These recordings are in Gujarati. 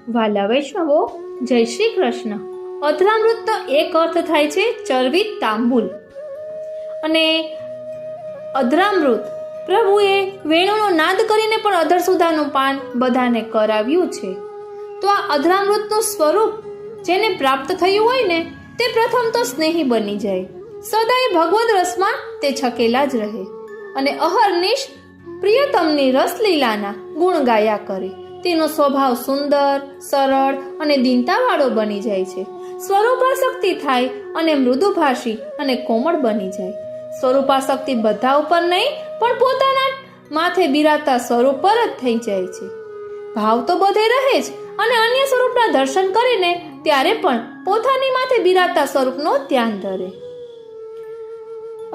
વાલા વૈષ્ણવો, જય શ્રી કૃષ્ણ. અધરામૃતનો એક અર્થ થાય છે ચરબી તાંબુલ. અને અધરામૃત પ્રભુએ વેણુનો નાદ કરીને પણ અધરસુધાનું પાન બધાને કરાવ્યું છે. તો આ અધરામૃતનું સ્વરૂપ જેને પ્રાપ્ત થયું હોય ને તે પ્રથમ તો સ્નેહી બની જાય, સદાય ભગવદ રસમાં તે છકેલા જ રહે અને અહર્નિશ પ્રિયતમની રસલીલાના ગુણ ગાયા કરે. તેનો સ્વભાવ સુંદર, સરળ અને દીનતાવાળો બની જાય છે. સ્વરૂપાસક્તિ થાય અને મૃદુભાષી અને કોમળ બની જાય. સ્વરૂપાસક્તિ બધા ઉપર નહીં પણ પોતાના માથે બિરાતા સ્વરૂપ પર જ થઈ જાય છે. ભાવ તો બધે રહે જ અને અન્ય સ્વરૂપના દર્શન કરીને ત્યારે પણ પોતાની માથે બિરાતા સ્વરૂપનો ધ્યાન ધરે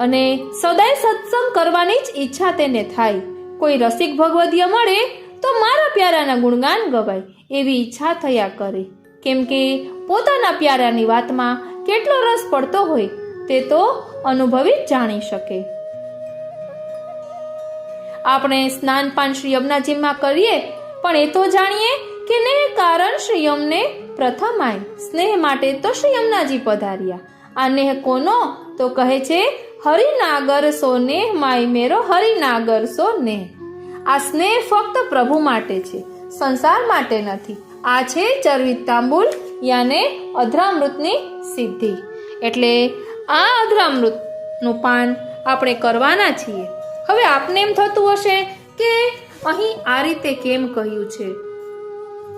અને સદાય સત્સંગ કરવાની જ ઈચ્છા તેને થાય. કોઈ રસિક ભગવદીય મળે તો મારા પ્યારાના ગુણગાન ગવાય એવી ઈચ્છા થયા કરે. કેમ કે પોતાના પ્યારાની વાતમાં કેટલો રસ પડતો હોય તે તો અનુભવી જ જાણી શકે. આપણે સ્નાનપાન શ્રી યમુનાજીમાં કરીએ પણ એ તો જાણીએ કે ને કારણ શ્રી યમને પ્રથમ આય, સ્નેહ માટે તો શ્રી યમુનાજી પધાર્યા. આ નેહ કોનો તો કહે છે હરિનાગર સો નેહ માય મેરો હરિનાગર સો નેહ. આ સ્નેહ ફક્ત પ્રભુ માટે છે, સંસાર માટે નથી. આ છે ચરવિત તાંબુલ યાને અધરામૃતની સિદ્ધિ. એટલે આ અધરામૃતનું પાન આપણે કરવાના છીએ. હવે આપને એમ થતું હશે કે અહીં આ રીતે કેમ કહ્યું છે?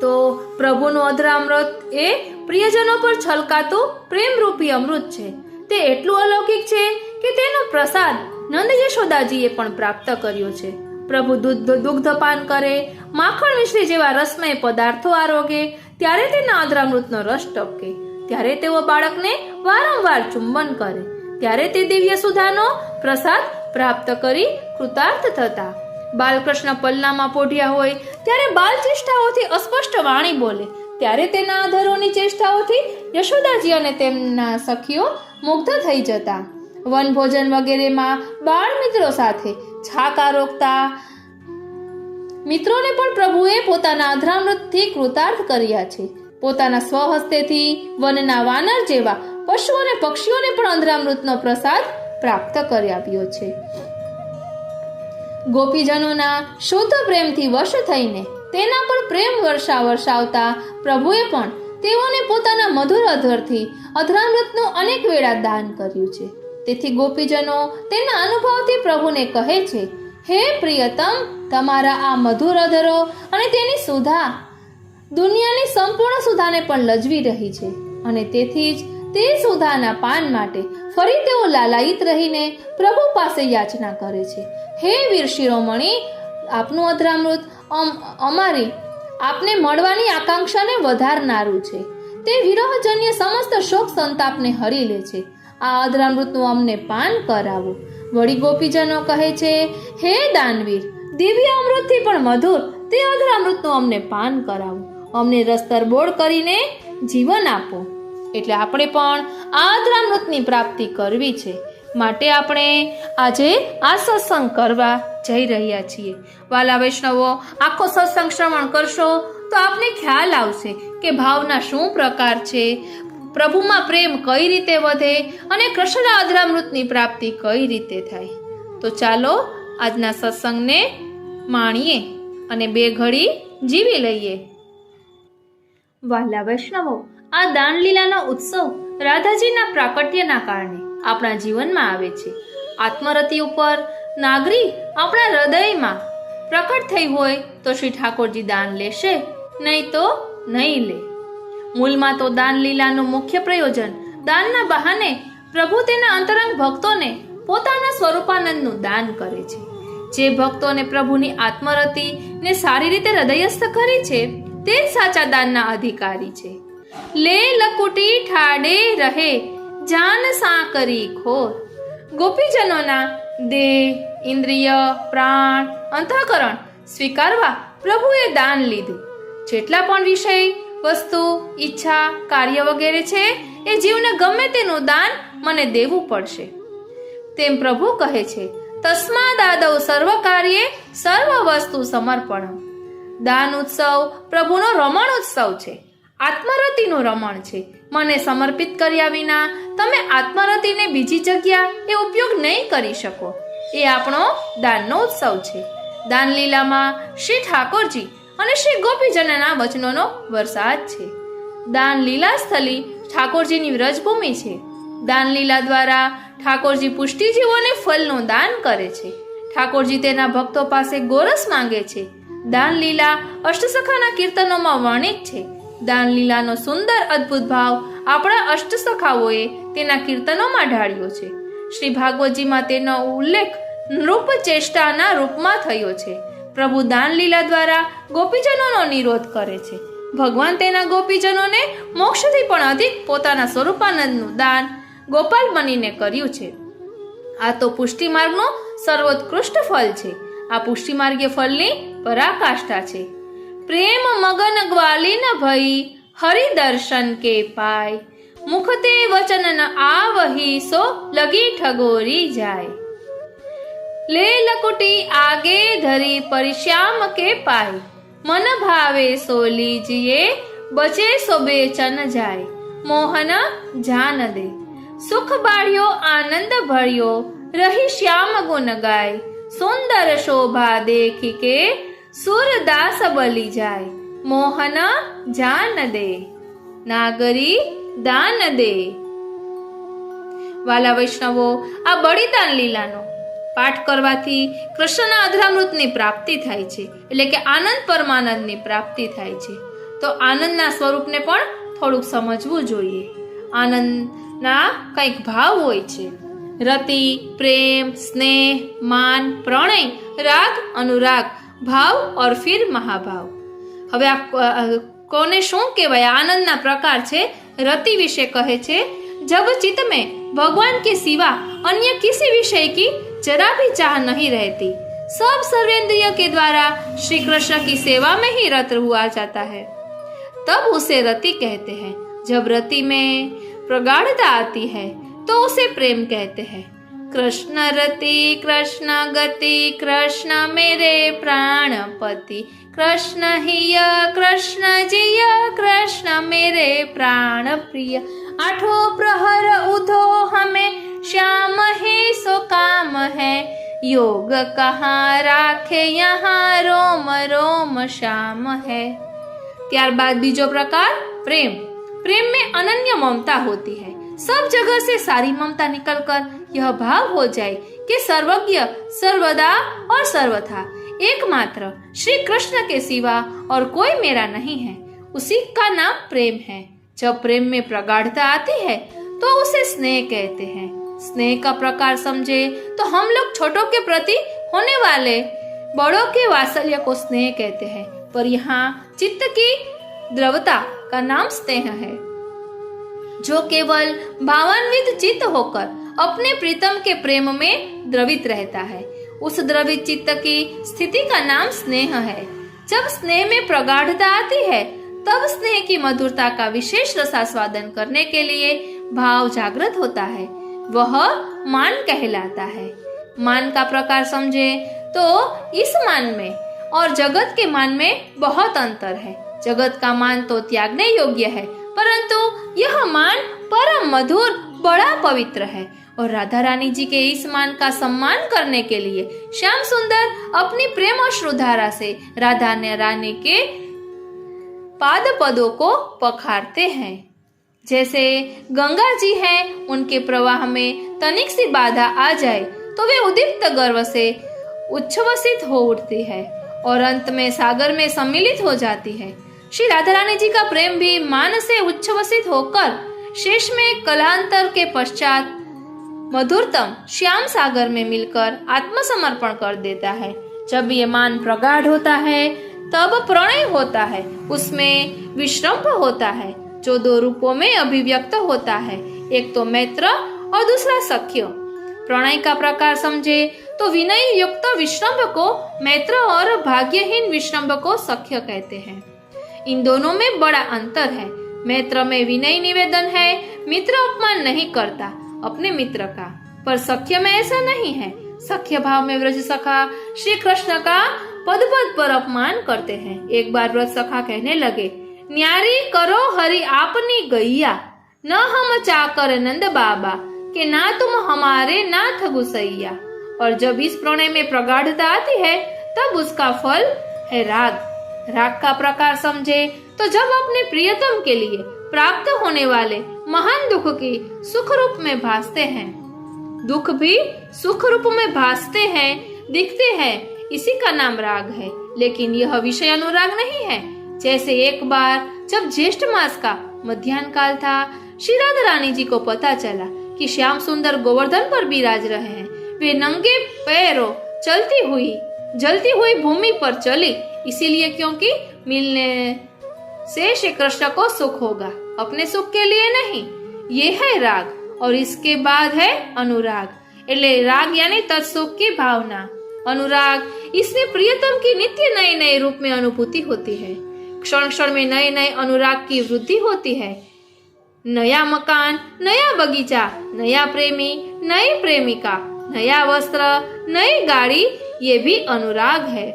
તો પ્રભુનું અધરામૃત એ પ્રિયજનો પર છલકાતું પ્રેમરૂપી અમૃત છે. તે એટલું અલૌકિક છે કે તેનો પ્રસાદ નંદ યશોદાજીએ પણ પ્રાપ્ત કર્યો છે. પ્રભુ દુગ્ધપાન કરે, માખણ મિશ્રી જેવા રસમય પદાર્થો આરોગે ત્યારે તેના અધરામૃતનો રસ ટપકે. ત્યારે તેઓ બાળકને વારંવાર ચુંબન કરે. ત્યારે તે દિવ્ય સુધાનો પ્રસાદ પ્રાપ્ત કરી કૃતાર્થ થતા. બાલકૃષ્ણ પલ્લામાં પોઢ્યા હોય ત્યારે બાલ ચેષ્ટાઓથી અસ્પષ્ટ વાણી બોલે ત્યારે તેના અધરોની ચેષ્ટાઓથી યશોદાજી અને તેમના સખીઓ મુગ્ધ થઈ જતા. વનભોજન વગેરેમાં બાળ મિત્રો સાથે છાક આરોગતા મિત્રોને પણ પ્રભુએ પોતાના અધરામૃતથી કૃતાર્થ કર્યા છે. પોતાના સ્વહસ્તેથી વનના વાનર જેવા પશુ અને પક્ષીઓને પણ અધરામૃતનો પ્રસાદ પ્રાપ્ત કરી આપ્યો છે. ગોપીજનોના શુદ્ધ પ્રેમથી વશ થઈને તેના પર પ્રેમ વર્ષા વર્ષાવતા પ્રભુએ પણ તેઓને પોતાના મધુર અધરથી અધરામૃતનું અનેક વેળા દાન કર્યું છે. તેથી ગોપીજનો તેના અનુભવથી પ્રભુને કહે છે, હે પ્રિયતમ, તમારા આ મધુર અધરો અને તેની સુધા દુનિયાની સંપૂર્ણ સુધાને પણ લજવી રહી છે અને તેથી જ તે સુધાના પાન માટે ફરી તેઓ લાલાયિત રહીને પ્રભુ પાસે યાચના કરે છે. હે વીર શિરોમણી, આપનું અધરામૃત અમારી આપને મળવાની આકાંક્ષાને વધારનારું છે. તે વિરહજન્ય સમસ્ત શોક સંતાપને હરી લે છે. આ અધરામૃતનું અમને પાન કરાવો. વળી ગોપીજનો કહે છે, હે દાનવીર, દિવ્ય અમૃતથી પણ મધુર તે અધરામૃતનું અમને પાન કરાવો. અમને રસ તરબોળ કરીને જીવન આપો. એટલે આપણે પણ આ અધરામૃતની પ્રાપ્તિ કરવી છે. માટે આપણે આજે આ સત્સંગ કરવા જઈ રહ્યા છીએ. વાલા વૈષ્ણવો, આખો સત્સંગ શ્રવણ કરશો તો આપને ખ્યાલ આવશે કે ભાવના શું પ્રકાર છે, પ્રભુમાં પ્રેમ કઈ રીતે વધે અને કૃષ્ણ અધરામૃતની પ્રાપ્તિ કઈ રીતે થાય. તો ચાલો આજના સત્સંગને માણીએ અને બે ઘડી જીવી લઈએ. વાલા વૈષ્ણવો, આ દાનલીલાનો ઉત્સવ રાધાજીના પ્રાકટ્યના કારણે આપણા જીવનમાં આવે છે. આત્મરતિ ઉપર નાગરી આપણા હૃદયમાં પ્રકટ થઈ હોય તો શ્રી ઠાકોરજી દાન લેશે, નહીં તો નહીં લે. મૂળમાં તો દાન લીલાનું મુખ્ય પ્રયોજન દાનના બહાને પ્રભુ તેના અંતરંગ ભક્તોને પોતાના સ્વરૂપાનંદનું દાન કરે છે. જે ભક્તોને પ્રભુની આત્મરતિ ને સારી રીતે હૃદયસ્થ કરી છે તે જ સાચા દાનના અધિકારી છે. લે લકુટી ઠાડે રહે જાન સાકરી ખોર. ગોપીજનોના દેહ, ઇન્દ્રિય, પ્રાણ, અંતઃકરણ સ્વીકારવા પ્રભુએ દાન લીધું. જેટલા પણ વિષય, વસ્તુ, ઈચ્છા, કાર્ય વગેરે છે એ જીવને ગમે તેનું દાન મને દેવું પડશે. તેમ પ્રભુ કહે છે, તસ્માદાદૌ સર્વ કાર્યે સર્વ વસ્તુ સમર્પણમ. દાન ઉત્સવ પ્રભુનો રમણ ઉત્સવ છે, આત્મરતિનું રમણ છે. મને સમર્પિત કર્યા વિના તમે આત્મરતિને બીજી જગ્યા એ ઉપયોગ નહીં કરી શકો. એ આપણો દાનનો ઉત્સવ છે. દાન લીલામાં શ્રી ઠાકોરજી અને શ્રી ગોપીજનના વચનોનો વરસાદ છે. દાન લીલા સ્થલી ઠાકોરજીની વ્રજભૂમિ છે. દાન લીલા દ્વારા ઠાકોરજી પુષ્ટિજીવોને ફલનું દાન કરે છે. ઠાકોરજી તેના ભક્તો પાસે ગોરસ માંગે છે. દાન લીલા અષ્ટસખાના કીર્તનોમાં વર્ણિત છે. દાન લીલાનો સુંદર અદ્ભુત ભાવ આપણા અષ્ટસખાઓએ તેના કીર્તનોમાં ઢાળ્યો છે. શ્રી ભાગવતજીમાં તેનો ઉલ્લેખ નૃપ ચેષ્ટાના રૂપમાં થયો છે. પ્રભુ દાન લીલા દ્વારા ગોપીજનોનો નિરોધ કરે છે. ભગવાન તેના ગોપીજનોને મોક્ષથી પણ અધિક પોતાના સ્વરૂપાનંદનું દાન ગોપાલ બનીને કર્યું છે. આ તો પુષ્ટિ માર્ગનું સર્વોત્કૃષ્ટ ફળ છે. આ પુષ્ટિ માર્ગીય ફળની પરાકાષ્ઠા છે. પ્રેમ મગન ગ્વાલિન ભઈ હરિ દર્શન કે પાય, મુખતે વચન ન આવહી સો લગી ઠગોરી જાય. લે લકુટી આગે ધરી પરિશ્યામ કે પાય, મન ભાવે સો લીજીએ બચે સો બેચન જાય. મોહન જાન દે સુખ બાળ્યો આનંદ ભળ્યો રહી શ્યામ ગુણ ગાય. સુંદર શોભા દેખી કે સુરદાસ બલી જાય. મોહન જાન દે નાગરી દાન દે. વાલા વૈષ્ણવો, આ બલિદાન લીલાનો પાઠ કરવાથી કૃષ્ણના અધરામૃતની પ્રાપ્તિ થાય છે, એટલે કે આનંદ પરમાનંદની પ્રાપ્તિ થાય છે. તો આનંદના સ્વરૂપને પણ થોડુંક સમજવું જોઈએ. આનંદના કંઈક ભાવ હોય છે: રતિ, પ્રેમ, સ્નેહ, માન, પ્રણય, રાગ, અનુરાગ, ભાવ और फिर મહાભાવ. હવે આ કોને શું કહેવાય? આનંદના પ્રકાર છે. रति विषय कहे छे, जब चित्त में भगवान के सिवा अन्य किसी विषय की जरा भी चाह नहीं रहती, सब सर्वेंद्रिय के द्वारा श्री कृष्ण की सेवा में ही रत हुआ जाता है, तब उसे रति कहते हैं. जब रति में प्रगाढ़ता आती है तो उसे प्रेम कहते हैं. कृष्ण रति कृष्ण गति कृष्ण मेरे प्राणपति, कृष्ण हिय कृष्ण जिय कृष्ण मेरे प्राण प्रिय. आठों प्रहर उधो हमें श्याम ही सो काम है, योग कहाँ राखे यहाँ रोम रोम श्याम है. ત્યારબાદ બીજો પ્રકાર પ્રેમ. प्रेम में अनन्य ममता होती है. सब जगह से सारी ममता निकलकर यह भाव हो जाए कि सर्वज्ञ सर्वदा और सर्वथा एकमात्र श्री कृष्ण के सिवा और कोई मेरा नहीं है, उसी का नाम प्रेम है. जब प्रेम में प्रगाढ़ता आती है तो उसे स्नेह कहते हैं. स्नेह का प्रकार समझे तो हम लोग छोटों के प्रति होने वाले बड़ों के वात्सल्य को स्नेह कहते हैं, पर यहाँ चित्त की द्रवता का नाम स्नेह है. जो केवल भावान्वित चित्त होकर अपने प्रीतम के प्रेम में द्रवित रहता है, उस द्रवित चित्त की स्थिति का नाम स्नेह है. जब स्नेह में प्रगाढ़ता आती है तब स्नेह की मधुरता का विशेष रसास्वादन करने के लिए भाव जागृत होता है, वह मान कहलाता है. मान का प्रकार समझे तो इस मान में और जगत के मान में बहुत अंतर है. जगत का मान तो त्यागने योग्य है, परंतु यह मान परम मधुर बड़ा पवित्र है. और राधा रानी जी के इस मान का सम्मान करने के लिए श्याम सुंदर अपनी प्रेम और श्रुधारा से राधा रानी के पाद पदों को पखारते हैं. जैसे गंगा जी हैं, उनके प्रवाह में तनिक सी बाधा आ जाए तो वे उद्दीप्त गर्व से उच्छ्वसित हो उठती है और अंत में सागर में सम्मिलित हो जाती है. श्री राधा रानी जी का प्रेम भी मान से उच्छ्वसित होकर शेष में कलांतर के पश्चात मधुरतम श्याम सागर में मिलकर आत्मसमर्पण कर देता है. जब ये मान प्रगाढ़ होता है तब प्रणय होता है, उसमें विश्रम्भ होता है जो दो रूपों में अभिव्यक्त होता है, एक तो मैत्र और दूसरा सख्य. प्रणय का प्रकार समझे तो विनय युक्त विश्रम्भ को मैत्र और भाग्यहीन विश्रम्भ को सख्य कहते हैं. इन दोनों में बड़ा अंतर है. मैत्र में विनय निवेदन है, मित्र अपमान नहीं करता अपने मित्र का, पर सख्य में ऐसा नहीं है. सख्य भाव में व्रज सखा श्री कृष्ण का पद पद पर अपमान करते हैं। एक बार व्रत सखा कहने लगे, न्यारी करो हरि आपनी गैया, न हम चाकर नंद बाबा, कि ना तुम हमारे नाथ गुसैया। और जब इस प्रणय में प्रगाढ़ता आती है तब उसका फल है राग। राग का प्रकार समझे तो जब अपने प्रियतम के लिए प्राप्त होने वाले महान दुख की सुख रूप में भासते हैं, दुख भी सुख रूप में भासते हैं, दिखते हैं, इसी का नाम राग है। लेकिन यह विषय अनुराग नहीं है। जैसे एक बार जब ज्येष्ठ मास का मध्याह्न काल था, श्री राधा रानी जी को पता चला कि श्याम सुंदर गोवर्धन पर विराज रहे हैं। वे नंगे पैरों जलती हुई भूमि पर चली, इसीलिए क्योंकि मिलने से श्री कृष्ण को सुख होगा, अपने सुख के लिए नहीं। ये है राग। और इसके बाद है अनुराग। એટલે राग यानी तत्सुख की भावना। अनुराग, इसमें प्रियतम की नित्य नए नए रूप में अनुभूति होती है। क्षण क्षण में नए नए अनुराग की वृद्धि होती है। नया मकान, नया बगीचा, नया प्रेमी, नई प्रेमिका, नया वस्त्र, नई गाड़ी, ये भी अनुराग है।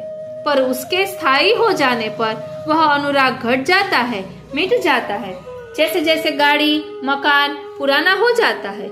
पर उसके स्थायी हो जाने पर वह अनुराग घट जाता है, मिट जाता है। जैसे जैसे गाड़ी, मकान पुराना हो जाता है,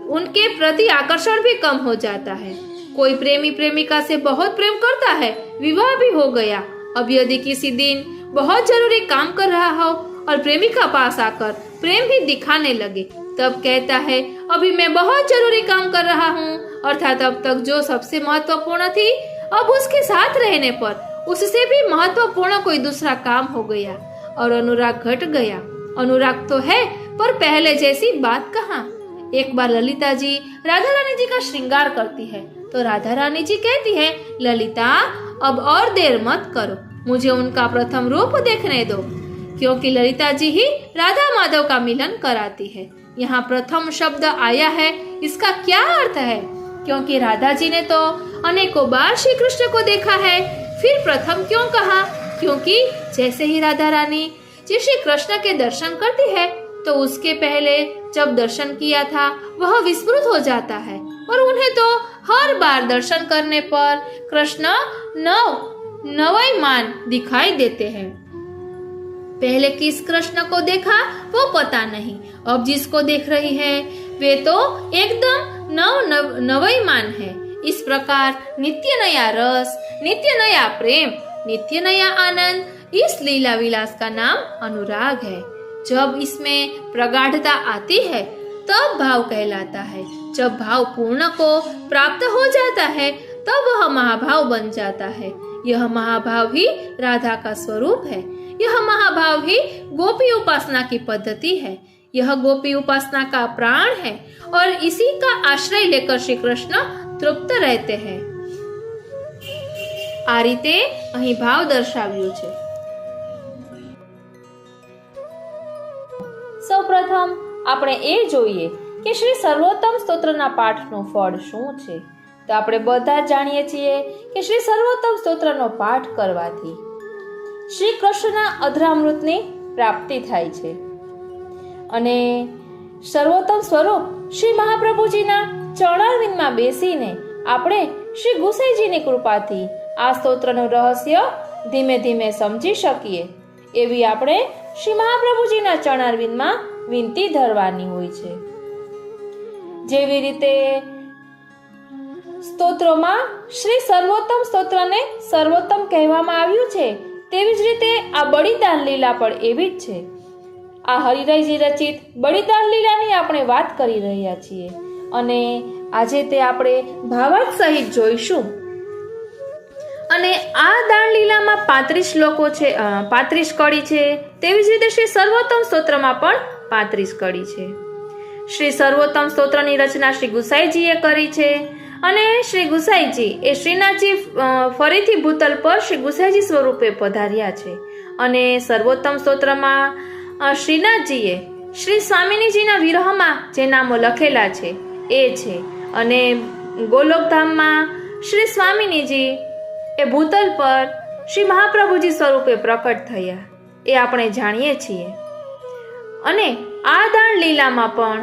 उनके प्रति आकर्षण भी कम हो जाता है। कोई प्रेमी प्रेमिका से बहुत प्रेम करता है, विवाह भी हो गया। अब यदि किसी दिन बहुत जरूरी काम कर रहा हो और प्रेमिका पास आकर प्रेम भी दिखाने लगे, तब कहता है, अभी मैं बहुत जरूरी काम कर रहा हूँ, अर्थात अब तक जो सबसे महत्वपूर्ण थी, अब उसके साथ रहने पर उससे भी महत्वपूर्ण कोई दूसरा काम हो गया और अनुराग घट गया। अनुराग तो है, पर पहले जैसी बात कहाँ। एक बार ललिता जी राधा रानी जी का श्रृंगार करती है तो राधा रानी जी कहती है, ललिता अब और देर मत करो, मुझे उनका प्रथम रूप देखने दो। क्योंकि ललिता जी ही राधा माधव का मिलन कराती है। यहाँ प्रथम शब्द आया है, इसका क्या अर्थ है? क्योंकि राधा जी ने तो अनेकों बार श्री कृष्ण को देखा है, फिर प्रथम क्यों कहा? क्योंकि जैसे ही राधा रानी जी श्री कृष्ण के दर्शन करती है तो उसके पहले जब दर्शन किया था वह विस्मृत हो जाता है और उन्हें तो हर बार दर्शन करने पर कृष्ण नवयमान दिखाई देते हैं। पहले किस कृष्ण को देखा वो पता नहीं, अब जिसको देख रही है वे तो एकदम नवयमान है। इस प्रकार नित्य नया रस, नित्य नया प्रेम, नित्य नया आनंद, इस लीला विलास का नाम अनुराग है। जब इसमें प्रगाढ़ता आती है तब भाव कहलाता है। जब भाव पूर्ण को प्राप्त हो जाता है तब वह महाभाव बन जाता है। यह महाभाव ही राधा का स्वरूप है। यह महाभाव ही गोपी उपासना की पद्धति है। यह गोपी उपासना का प्राण है और इसी का आश्रय लेकर श्री कृष्ण तृप्त रहते हैं। આ રીતે અહીં ભાવ દર્શાવ્યો છે। સૌપ્રથમ આપણે એ જોઈએ કે શ્રી સર્વોત્તમ સ્તોત્રના પાઠનું ફળ શું છે। તો આપણે બધા જાણીએ છીએ કે શ્રી સર્વોત્તમ સ્તોત્રનો પાઠ કરવાથી શ્રી કૃષ્ણના અધરામૃતની પ્રાપ્તિ થાય છે અને સર્વોત્તમ સ્વરૂપ શ્રી મહાપ્રભુજીના ચરણારવિંદમાં બેસીને આપણે શ્રી ગુસાઈજીની કૃપાથી આ સ્તોત્રનું રહસ્ય ધીમે ધીમે સમજી શકીએ એવી આપણે શ્રી મહાપ્રભુજીના ચરણારવિંદમાં વિનંતી ધરવાની હોય છે। જેવી રીતે સ્તોત્રોમાં શ્રી સર્વોત્તમ સ્તોત્રને સર્વોત્તમ કહેવામાં આવ્યું છે, તેવી જ રીતે આ બલિદાન લીલા પણ એવી જ છે। આ હરિરાયજી રચિત બલિદાન લીલાની આપણે વાત કરી રહ્યા છીએ અને આજે તે આપણે ભાવાર્થ સહિત જોઈશું। અને આ દાન લીલામાં 35 શ્લોકો છે, 35 કડી છે। તેવી જ રીતે શ્રી સર્વોત્તમ સ્તોત્રમાં પણ 35 કડી છે। શ્રી સર્વોત્તમ સ્તોત્રની રચના શ્રી ગુસાઈજીએ કરી છે અને શ્રી ગુસાઈજી એ શ્રીનાથજી ફરીથી ભૂતલ પર શ્રી ગુસાઈજી સ્વરૂપે પધાર્યા છે અને સર્વોત્તમ સ્તોત્રમાં શ્રીનાથજીએ શ્રી સ્વામિનીજીના વિરહમાં જે નામો લખેલા છે એ છે અને ગોલોકધામમાં શ્રી સ્વામિનીજી એ ભૂતલ પર શ્રી મહાપ્રભુજી સ્વરૂપે પ્રકટ થયા એ આપણે જાણીએ છીએ। અને આ દાન લીલામાં પણ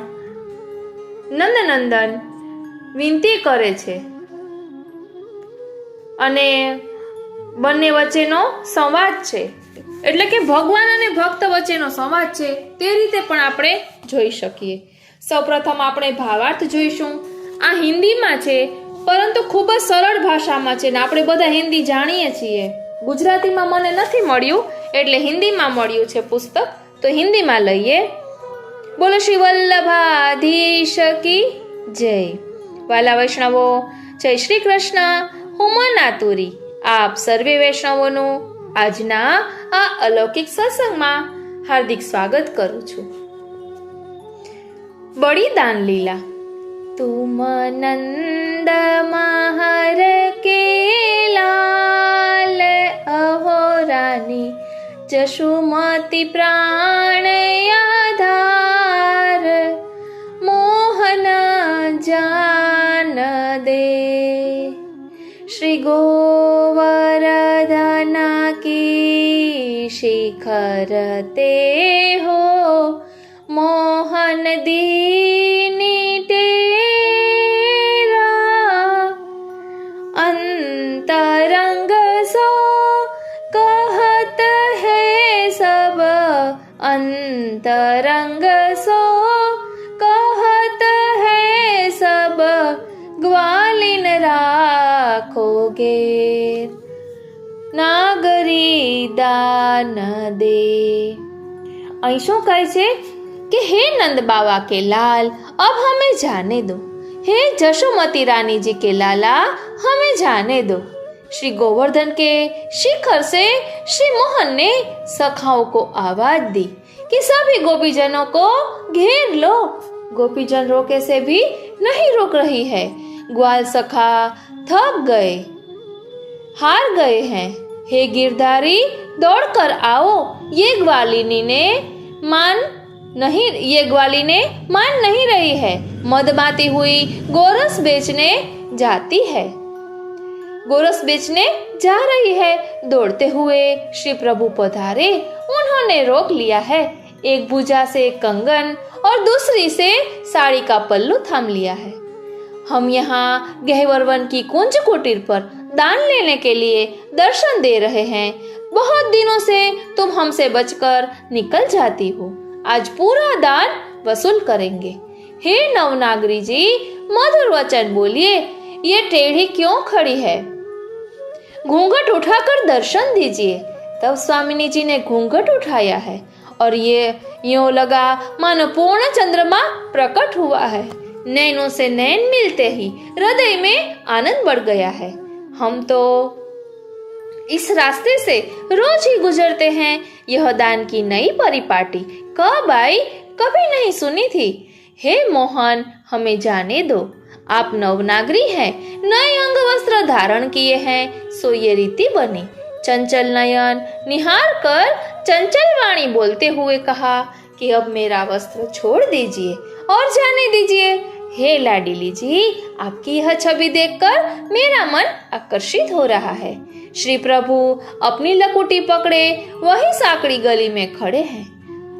નંદનંદન વિનંતી કરે છે અને બંને વચ્ચેનો સંવાદ છે, એટલે કે ભગવાન અને ભક્ત વચ્ચેનો સંવાદ છે, તે રીતે પણ આપણે જોઈ શકીએ. સૌપ્રથમ આપણે ભાવાર્થ જોઈશું. આ હિન્દીમાં છે, પરંતુ ખૂબ જ સરળ ભાષામાં છે ને આપણે બધા હિન્દી જાણીએ છીએ. ગુજરાતીમાં મને નથી મળ્યું, એટલે હિન્દીમાં મળ્યું છે પુસ્તક, તો હિન્દીમાં લઈએ. બોલો શ્રી વલ્લભાધીશ કી જય. વાલા વૈષ્ણવો, જય શ્રી કૃષ્ણ. હું મનાતુરી આપ સર્વે વૈષ્ણવોનું આજના આ અલૌકિક સત્સંગમાં હાર્દિક સ્વાગત કરું છું. બલિદાન લીલા. તુમ નંદ મહર કે લાલ અહો રાની જશુમતી પ્રાણ આધાર મોહન જાન દે શ્રી गोवर्धन की शिखर ते हो मोहन दीनी तेरा अंतरंग सो कहत है सब अंतरंग सो कहत है सब ग्वालिन राखोगे नागरी दान दे. અહીં શું કહે છે કે હે नंद बाबा के लाल अब हमें जाने दो, हे जशोमती रानी जी के लाला हमें जाने दो. श्री गोवर्धन के शिखर से श्री मोहन ने सखाओं को आवाज दी कि सभी गोपीजनों को घेर लो. गोपीजन रोके से भी नहीं रोक रही है. ग्वाल सखा थक गए, हार गए हैं. हे गिरधारी दौड़कर आओ, ये ग्वालिनी मान नहीं रही है, मदमाती हुई गोरस बेचने जा रही है. दौड़ते हुए श्री प्रभु पधारे, उन्होंने रोक लिया है. एक भुजा से कंगन और दूसरी से साड़ी का पल्लू थाम लिया है. हम यहाँ गहवर की कुंज कुटीर पर दान लेने के लिए दर्शन दे रहे हैं. बहुत दिनों से तुम हमसे बचकर निकल जाती हो, आज पूरा दान वसूल करेंगे. हे नवनागरी जी मधुर वचन बोलिए, ये टेढ़ी क्यों खड़ी है, घूंघट उठाकर दर्शन दीजिए. तब स्वामिनी जी ने घूंघट उठाया है और ये यूं लगा मानो पूर्ण चंद्रमा प्रकट हुआ है. नैनों से नैन मिलते ही हृदय में आनंद बढ़ गया है. हम तो इस रास्ते से रोज ही गुजरते हैं. यह दान की नई परिपाटी कब आई, कभी नहीं सुनी थी. हे मोहन हमें जाने दो, आप नवनागरी हैं, नए अंग वस्त्र धारण किए हैं, सो ये रीति बनी. चंचल नयन निहार कर चंचल वाणी बोलते हुए कहा कि अब मेरा वस्त्र छोड़ दीजिए और जाने दीजिए. हे लाडली जी, आपकी यह छवि देखकर मेरा मन आकर्षित हो रहा है. श्री प्रभु अपनी लकुटी पकड़े वही साकड़ी गली में खड़े हैं.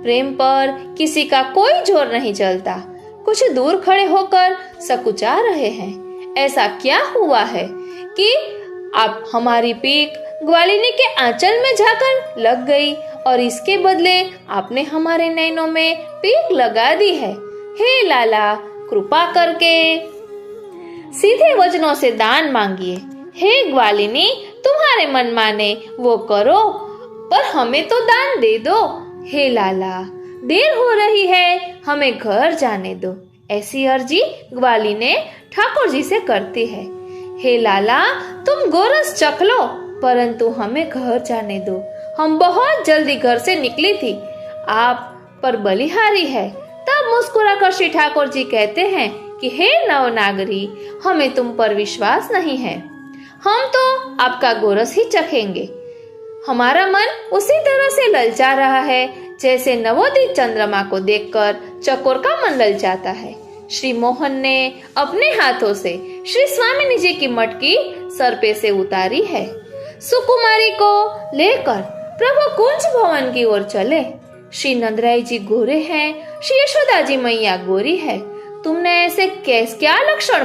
प्रेम पर किसी का कोई जोर नहीं चलता. कुछ दूर खड़े होकर सकुचा रहे हैं. ऐसा क्या हुआ है कि आप हमारी पीक ग्वालिनी के आंचल में जाकर लग गई और इसके बदले आपने हमारे नैनों में पीक लगा दी है. हे लाला कृपा करके सीधे वचनों से दान मांगिए. हे ग्वालिनी तुम्हारे मन माने वो करो, पर हमें तो दान दे दो. हे लाला देर हो रही है, हमें घर जाने दो. ऐसी अर्जी ग्वालिनी ठाकुर जी से करती है. हे लाला तुम गोरस चख लो, परंतु हमें घर जाने दो. हम बहुत जल्दी घर से निकली थी, आप पर बलिहारी है. तब मुस्कुराकर श्री ठाकुर जी कहते हैं कि हे नवनागरी हमें तुम पर विश्वास नहीं है, हम तो आपका गोरस ही चखेंगे. हमारा मन उसी तरह से ललचा रहा है जैसे नवोदित चंद्रमा को देखकर चकोर का मन ललचाता है. श्री मोहन ने अपने हाथों से श्री स्वामिनी जी की मटकी सर पे से उतारी है. सुकुमारी को लेकर प्रभु कुंज भवन की ओर चले. श्री नंदराय जी गोरे हैं, श्री यशोदा जी मैया गोरी है. तुमने ऐसे क्या लक्षण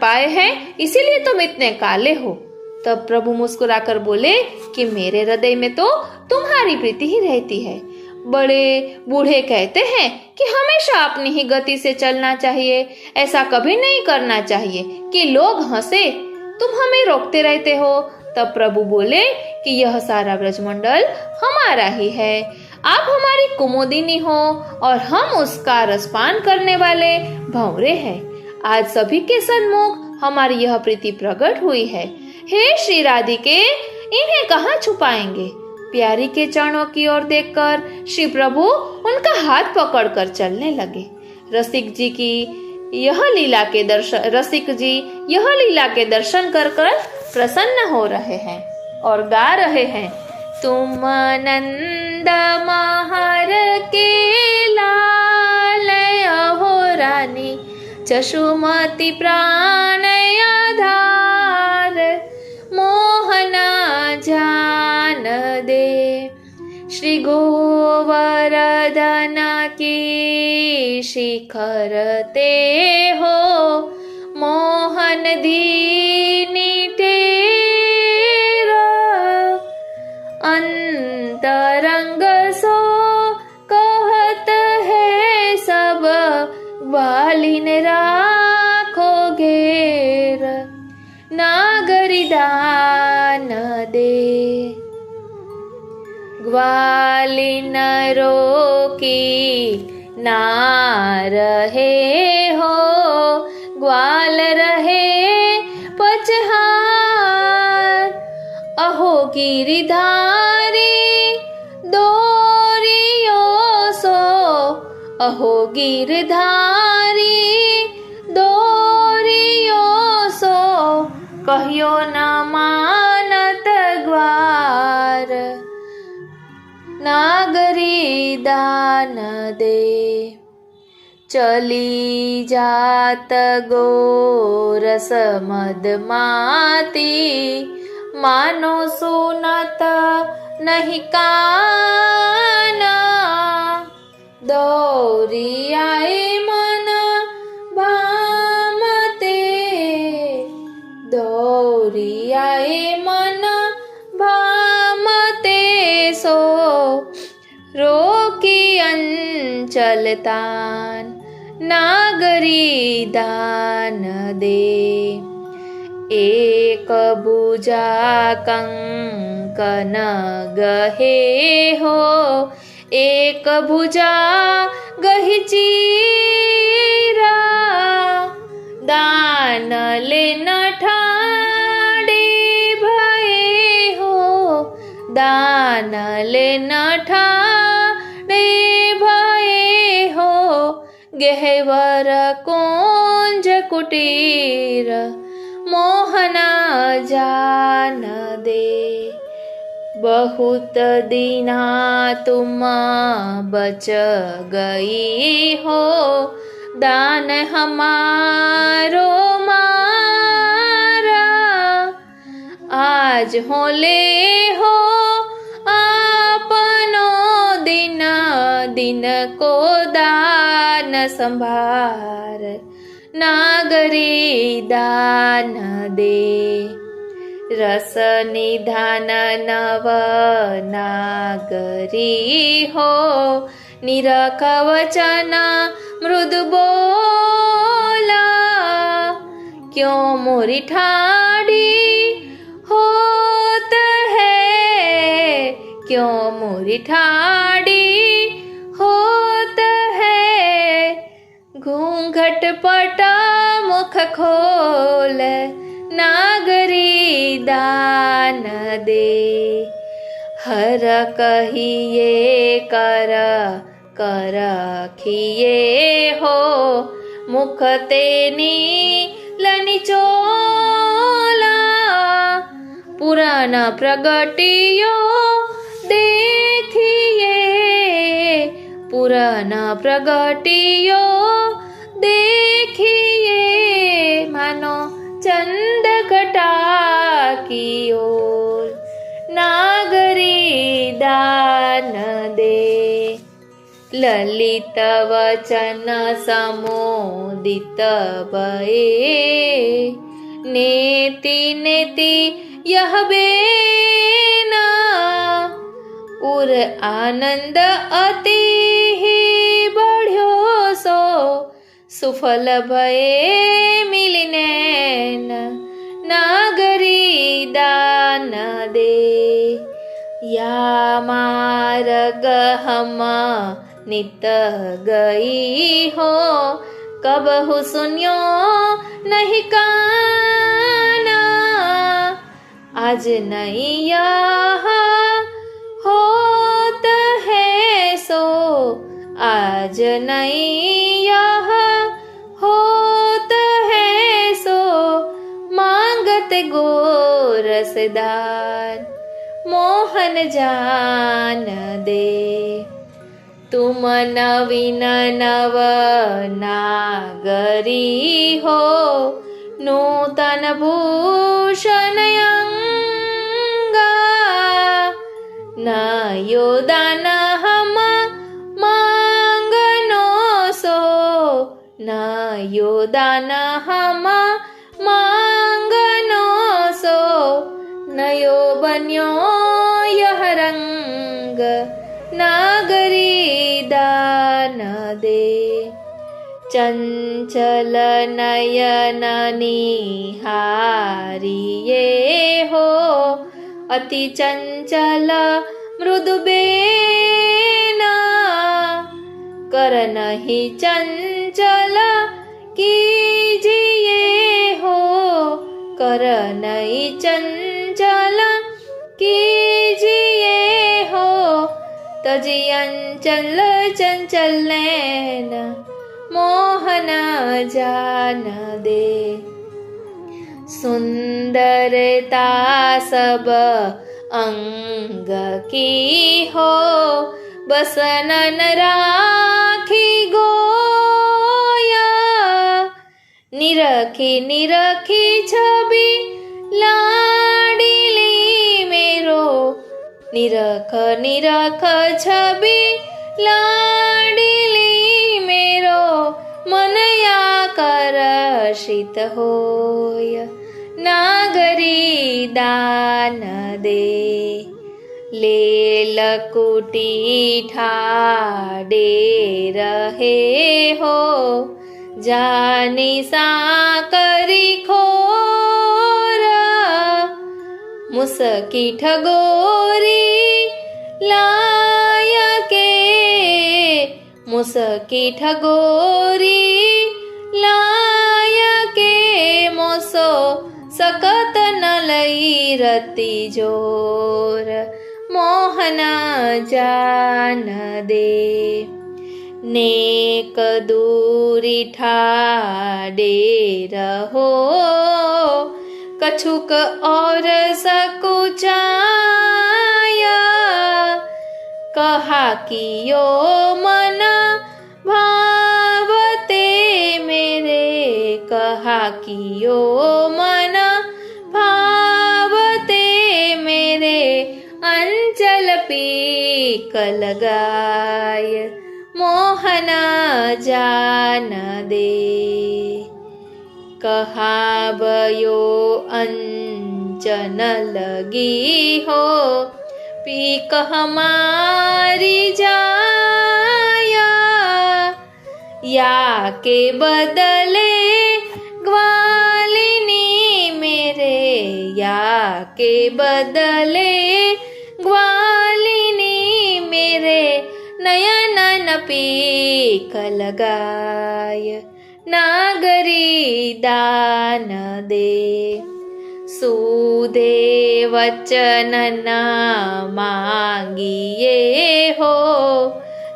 पाए हैं, इसीलिए तुम इतने काले हो. तब प्रभु मुस्कुराकर बोले कि मेरे हृदय में तो तुम्हारी प्रीति ही रहती है। बड़े बूढ़े कहते हैं कि हमेशा अपनी ही गति से चलना चाहिए, ऐसा कभी नहीं करना चाहिए कि लोग हंसे, तुम हमें रोकते रहते हो। तब प्रभु बोले कि यह सारा ब्रजमंडल हमारा ही है, आप हमारी कुमुदिनी हो और हम उसका रसपान करने वाले भंवरे हैं। आज सभी के सन्मुख हमारी यह प्रीति प्रकट हुई है। हे श्री राधिके, इन्हें कहाँ छुपाएंगे। प्यारी के चरणों की ओर देखकर श्री प्रभु उनका हाथ पकड़कर चलने लगे। रसिक जी यह लीला के दर्शन कर प्रसन्न हो रहे हैं और गा रहे हैं, तुम नंद महार के लाल अहो रानी, चशुमति प्राण आधार, मोहना जान दे। श्री गोवर्धन की शिखर ते हो, मोहन दीनी तेरा, अंतरंग सो कहत है सब, ग्वालिन राखो घेर, नागरी दान दे। ग्वालिन रोकी ना रहे हो, ग्वाल रहे पचहार, अहो गिरधारी दोरियो सो, अहो गिरधारी दोरियो सो, कहियो न मानत ग्वार, नागरी दान दे। चली जात गोरस मदमाती, मानो सुनत नहीं काना, दौरी आए मन भामते, दौरी आए मन भामते सो, रोकी अंचलतान, नागरी दान दे। एक भुजा कंकन गहे हो, एक भुजा गही चीरा, दान लेन ठाड़े भये हो, दान लेन ठाड़े भये हो, गहवर कुंज कुटीर, मोहना जान दे। बहुत दीना तुम बच गई हो, दान हमारो मारा, आज हो ले हो आपनो दिन, दिन को दान संभार, नागरी दान दे। रस निधान नव नागरी हो, निरख वचन मृदु बोला, क्यों मोरी ठाड़ी होत है, क्यों मोरी ठाड़ी होत है, घूंघट पटा मुख खोल, नागरी दान दे। हर कहिए कर कर खिए हो, मुख तेनी लनि चोला, पुराण प्रगटियो देखिए, पुराण प्रगटियो देखिए, मानो चंद घटा की ओर, नागरी दान दे। ललित वचन समोदित भये, नेति नेति यह बेना उर आनंद अति ही बढ़्यो सो सुफल भये मिलिने नागरी दान दे या मार्ग हम नित गई हो कबहु सुन्यो नहीं काना आज नहीं यह होत है सो आज नहीं यह होत है सो मांगत गोरसदान मोहन जान दे तुम नवीन नव नागरी हो नूतन भूषण अंगा न योदान हम मांगनो सो न योदान हम मांगनो सो नयो बन्यो यह रंग नागरी दान दे चंचल नयन निहारिये हो अति चंचल मृदु बेना कर नहीं चंचल कीजिए हो कर नहीं चंचल कीजिए हो तजी अंचल चंचल नैन मोहन जान दे सुंदरता सब अंग की हो बसनन राखी गोया निरखी निरखी छवि लाडली मेरो निरख निरख छवि लाडली मेरो मनया करशित होय नागरी दान दे लेलकुटी ठाडे रहे हो जानी साकरी खोर मुसकी ठगोरी लायके मुसकी ठगोरी लायके मोसो सकत न लई रति जोर मोहन जान दे नेक दूरी ठाडे रहो कछुक और सकुचाया कहा कियो मन भावते मेरे कहा कियो मन भावते मेरे अंचल पीक लगाय मोहन जान दे कहावयो अंचन लगी हो पीक हमारी जाया या के बदले ग्वालिनी मेरे या के बदले ग्वालिनी मेरे नयन पीक लगाय नागरी दान दे सूदे वचन न मांगिए हो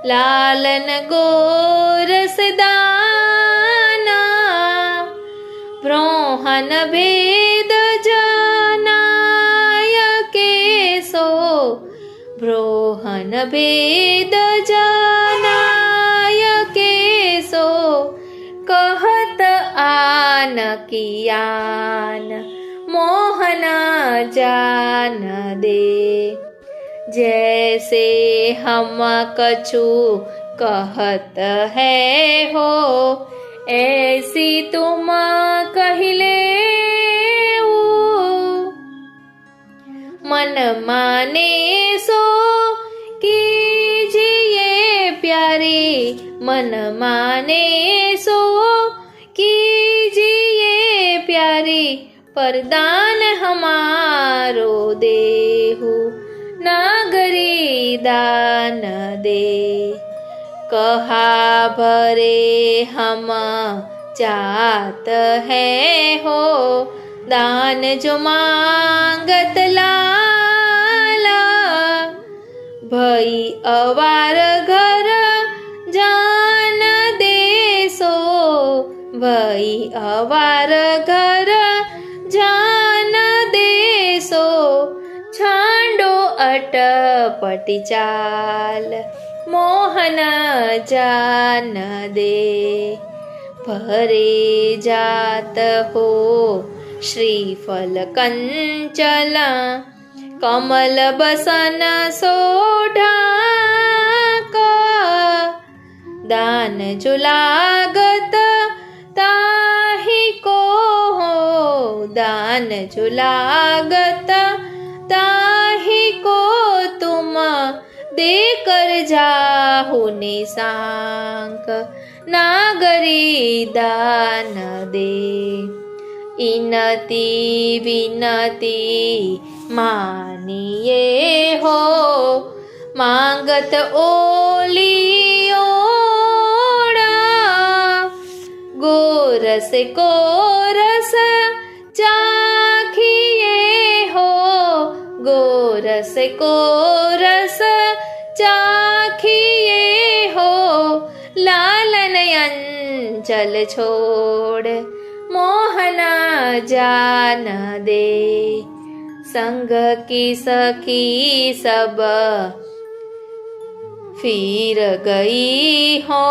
लालन गोरस दाना ब्रोहन भेद जनाय केसो ब्रोहन भेद जनाय केसो कहत आन कियान मोहन जान दे जैसे हम कछु कहत है हो ऐसी तुम कहले मन माने सो कीजिए प्यारे, मन माने सो कीजिए प्यारे, परदान हमारो देहु नागरी दान दे। कहा भरे हम जात है हो, दान जो मांगत लाला, भई अवार घर जान देसो, भई अवार घर जान देसो, छांडो अटपटी चाल मोहन जान दे। भरे जात हो श्रीफल कंचल, कमल बसन सोढाक, दान जो लागत ताहि को हो, दान जो लागत ताहि को तुम देकर जाहु निशांक, नागरी दान दे। इनती विनती मानिए हो, मांगत ओली ओड़ा, गोरस कोरस चाखिए हो, गोरस कोरस चाखिए हो, लालन अंचल छोड़ मोहना जान दे। संग की सखी सब फिर गई हो,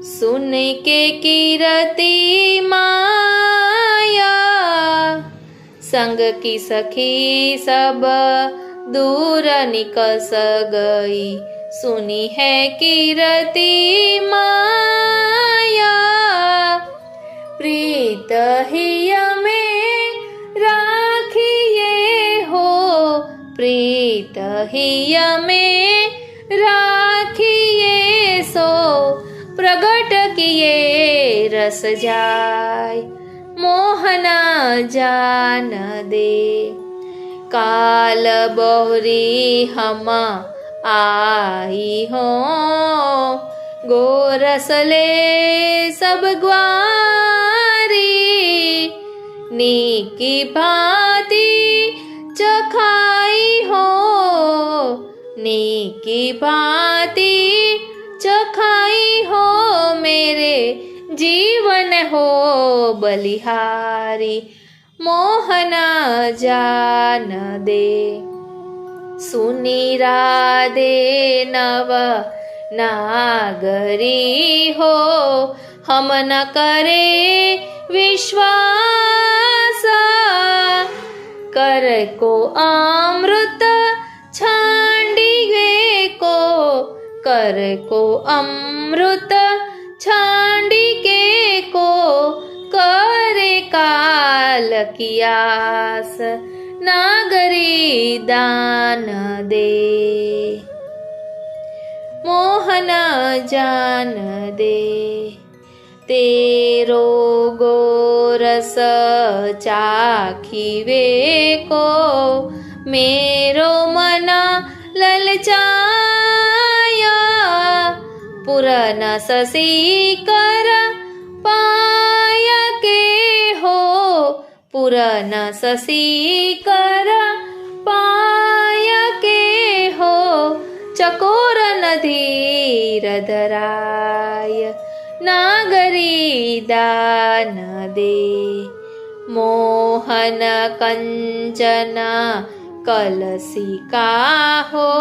सुन के कीरति माया, संग की सखी सब दूर निकस गई, सुनी है कीरति माया। प्रीत हिय में राखिए हो, प्रीत हिय में राखिए सो, प्रगट किए रस जाय मोहना जान दे। काल बहुरी हम आई हो, गोरस ले सब ग्वारी, नीकी भांति चखाई हो, नीकी भांति चखाई हो, मेरे जीवन हो बलिहारी मोहना जान दे। सुनी राधे नव नागरी हो, हम न करे विश्वास, कर को अमृत छांडिगे को, कर को अमृत छांडिगे को, करे काल की आस नागरी दान दे। मोहना जान दे। तेरो गोरस चाखिवे को, मेरो मना ललचाया, पुरन ससी कर पाय के हो, पुरन ससी कर पाय के हो, चकोर नधीर धराय नागरी दान दे। मोहन कंचन कलसिका हो,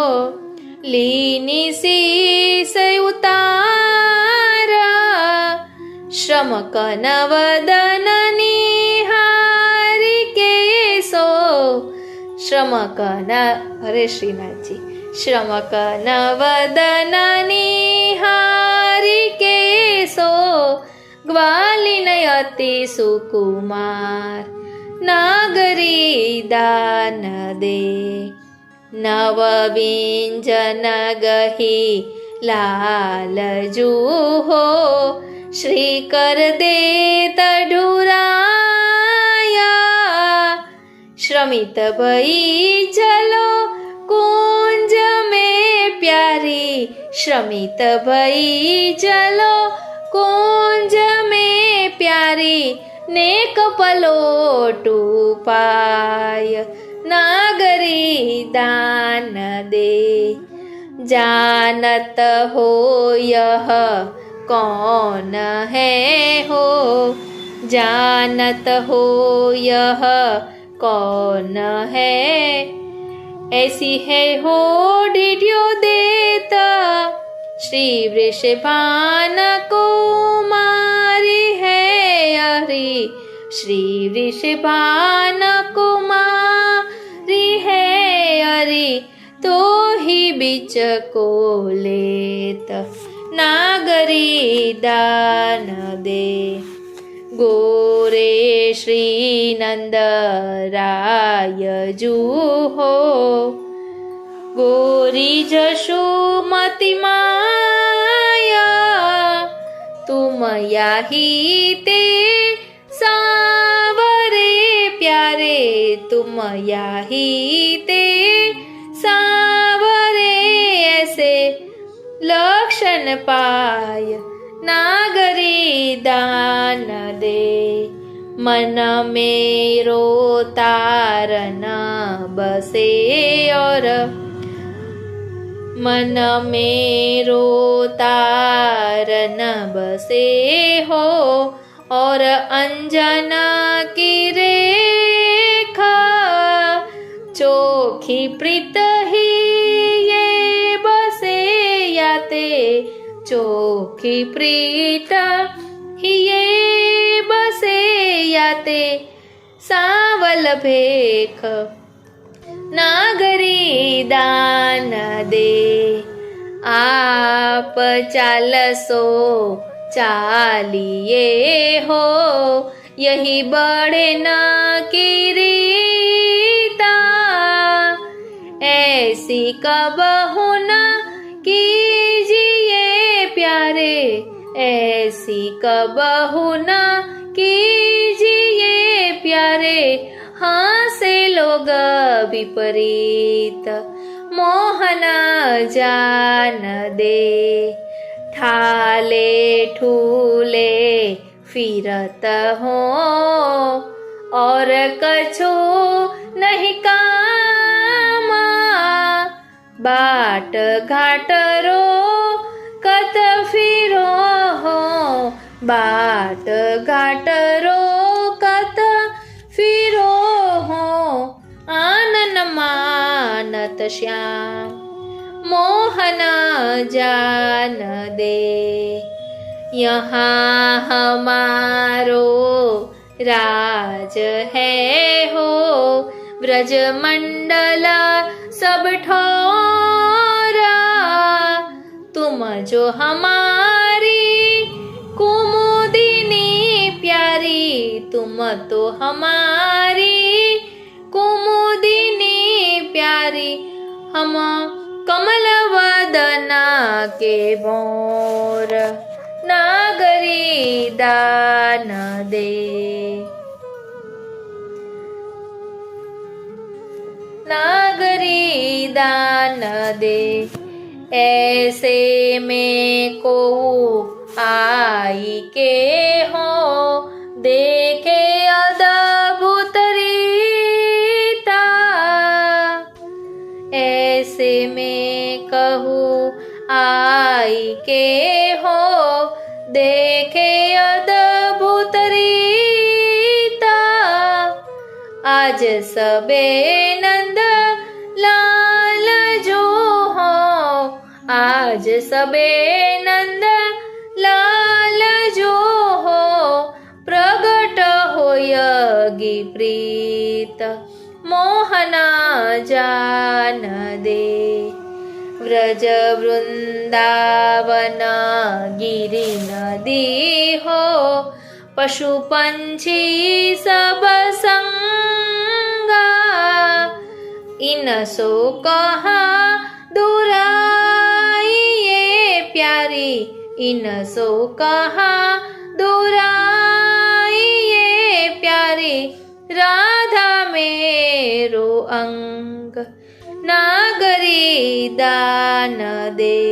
लीनी शीस उतारा, श्रम कन वदन निहारी के सो, श्रम कन हरे श्रीनाथ जी, श्रम कन वदन निहारी के सो, ग्वालिन अति सुकुमार नागरी दान दे। नव व्यंजन गही लाल जूहो, श्री कर दे तडुराया। श्रमित भई चलो कुंज में प्यारी, श्रमित भई चलो कुंज में प्यारी। नेक पलोटू पाय नागरी दान दे। जानत हो यह कौन है हो, जानत हो यह कौन है। ऐसी है हो डिड्यो देता, श्री वृषभान कुमारी है हरि। श्री वृषभान कुमारी है हरि, तो ही बिच को लेत नागरी दान दे। गोरे श्री नंद राय जूहो, गोरी जशोमती माया। तुम याही ते सावरे प्यारे, तुम याही ते सावरे। ऐसे लक्षण पाय नागरी दान दे। मन मेरो तार न बसे और, मन मेरो तार न बसे हो। और अंजना की रेखा, चोखी प्रीत ही ये बसे याते। चोखी प्रीत ही ये बसे याते। सावल भेख नागरी दान दे। आप चालसो चालिए हो, यही बड़े न की रीता। ऐसी कबहु न कीजिए प्यारे, ऐसी कबहु न कीजिए प्यारे। हाँ से लोग विपरीत मोहन जान दे। ठाले ठूले फिरत हो, और कछु नहीं कामा। बाट घाट रो कत फिरो हो, बाट घाट रो कत फिरो हो। आनन मानत श्याम मोहन जान दे। यहाँ हमारो राज है हो, ब्रज मंडल सब ठोरा। तुम जो हमारी कुमुदिनी प्यारी, तुम तो हमारी कुमुदिनी प्यारी। हम कमल वदना के मोर नागरी दान दे। नागरी दान दे। ऐसे में को आई के हो, देखे अद्भुत रीता। ऐसे में कहूँ आई के हो, देखे अद्भुत रीता। आज सबे नंद लाल जो हो, आज सबे नंद लाल जो हो। प्रगट होयगी प्रीत मोहन जान दे। व्रज वृंदावन गिरि नदी हो, पशु पंछी सब संग इन सो कहा दुराइए प्यारे, इन सो कहा दुराइए प्यारे, राधा मेरो अंग नागरी दान दे,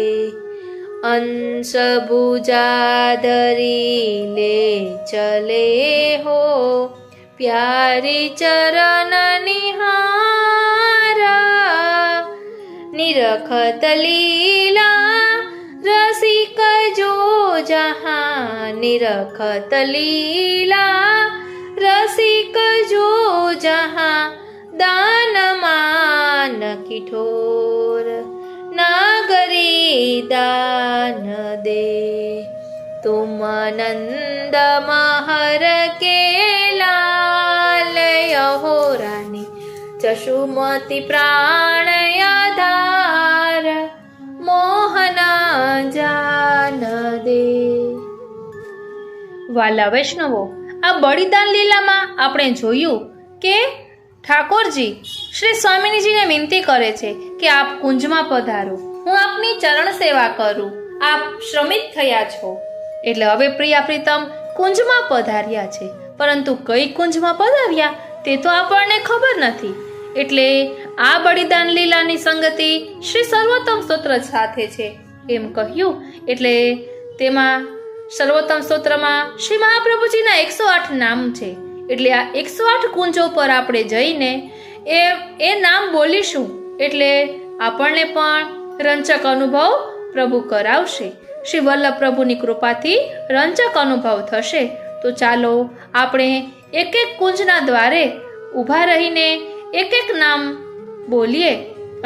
अंश भुजाधरी ले चले हो, प्यारी चरण निहारा, निरखत लीला रसिक जो जहाँ, निरखत लीला रसिक जो जहाँ, दान मान किठोर नागरी दान दे, तुम नंद महर के लाल हो रानी, जशुमती प्राण आधार, मोहन जान दे। વાલા વૈષ્ણવો, આ બલિદાન લીલામાં આપણે જોયું કે ઠાકોરજી શ્રી સ્વામિનીજીને વિનંતી કરે છે કે આપ કુંજમાં પધારો, હું આપની ચરણ સેવા કરું, આપ શ્રમિત થયા છો. એટલે હવે પ્રિયા પ્રીતમ કુંજમાં પધાર્યા છે, પરંતુ કઈ કુંજમાં પધાર્યા તે તો આપણને ખબર નથી. એટલે આ બલિદાન લીલાની સંગતિ શ્રી સર્વોત્તમ સ્તોત્ર સાથે છે એમ કહ્યું. એટલે તેમાં સર્વોત્તમ સ્તોત્રમાં શ્રી મહાપ્રભુજીના 108 નામ છે. એટલે આ 108 કુંજો પર આપણે જઈને એ નામ બોલીશું એટલે આપણને પણ રંચક અનુભવ પ્રભુ કરાવશે. શ્રી વલ્લભ પ્રભુની કૃપાથી રંચક અનુભવ થશે. તો ચાલો આપણે એક એક કુંજના દ્વારે ઊભા રહીને એક એક નામ બોલીએ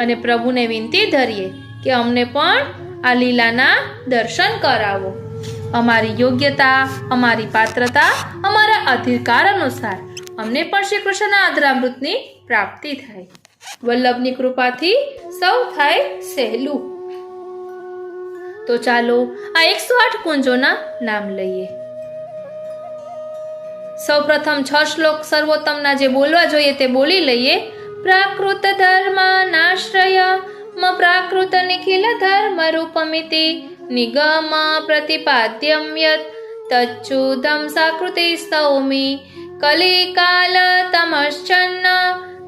અને પ્રભુને વિનંતી ધરીએ કે અમને પણ આ લીલાના દર્શન કરાવો. અમારી યોગ્યતા, અમારી પાત્રતા, અમારા અધિકાર અનુસાર અમને પણ શ્રી કૃષ્ણના અધરામૃતની પ્રાપ્તિ થાય. વલ્લભની કૃપાથી સૌ થાય સહેલું. તો ચાલો આ 108 કુંજોના નામ લઈએ. સૌ પ્રથમ 6 શ્લોક સર્વોત્તમના જે બોલવા જોઈએ તે બોલી લઈએ. પ્રાકૃત ધર્માનાશ્રય મ પ્રાકૃત નિખિલ ધર્મ રૂપમિતિ નિગમ પ્રતિપાદ્યમ યત તચ્છુદમ સાકૃતિ સૌમિ કલિકાલ તમશ્ચન્ન